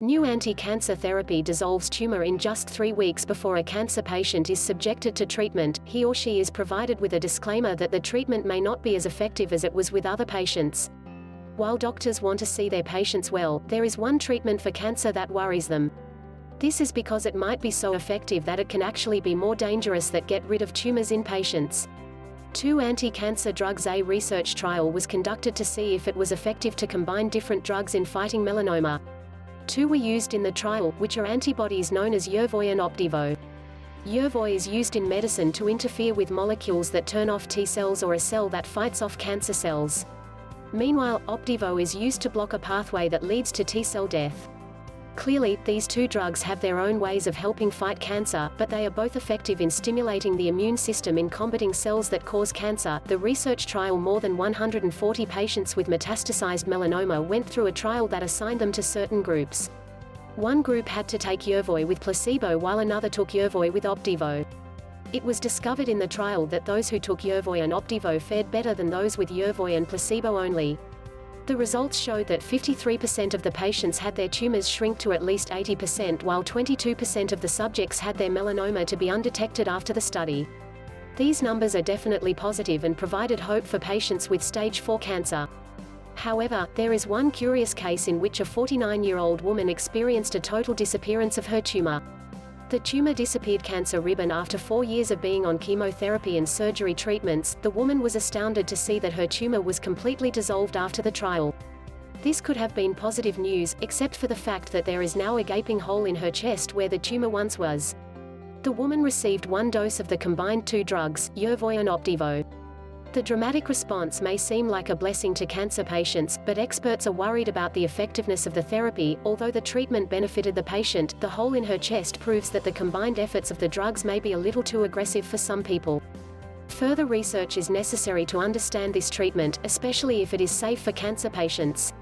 New anti-cancer therapy dissolves tumor in just 3 weeks before a cancer patient is subjected to treatment. He or she is provided with a disclaimer that the treatment may not be as effective as it was with other patients. While doctors want to see their patients well, there is one treatment for cancer that worries them. This is because it might be so effective that it can actually be more dangerous than get rid of tumors in patients. 2 anti-cancer drugs. A research trial was conducted to see if it was effective to combine different drugs in fighting melanoma. 2 were used in the trial, which are antibodies known as Yervoy and Opdivo. Yervoy is used in medicine to interfere with molecules that turn off T cells or a cell that fights off cancer cells. Meanwhile, Opdivo is used to block a pathway that leads to T cell death. Clearly, these 2 drugs have their own ways of helping fight cancer, but they are both effective in stimulating the immune system in combating cells that cause cancer. The research trial, more than 140 patients with metastasized melanoma went through a trial that assigned them to certain groups. One group had to take Yervoy with placebo while another took Yervoy with Opdivo. It was discovered in the trial that those who took Yervoy and Opdivo fared better than those with Yervoy and placebo only. The results showed that 53% of the patients had their tumors shrink to at least 80%, while 22% of the subjects had their melanoma to be undetected after the study. These numbers are definitely positive and provided hope for patients with stage 4 cancer. However, there is one curious case in which a 49-year-old woman experienced a total disappearance of her tumor. The tumor disappeared cancer ribbon after 4 years of being on chemotherapy and surgery treatments. The woman was astounded to see that her tumor was completely dissolved after the trial. This could have been positive news, except for the fact that there is now a gaping hole in her chest where the tumor once was. The woman received 1 dose of the combined 2 drugs, Yervoy and Opdivo. The dramatic response may seem like a blessing to cancer patients, but experts are worried about the effectiveness of the therapy. Although the treatment benefited the patient, the hole in her chest proves that the combined efforts of the drugs may be a little too aggressive for some people. Further research is necessary to understand this treatment, especially if it is safe for cancer patients.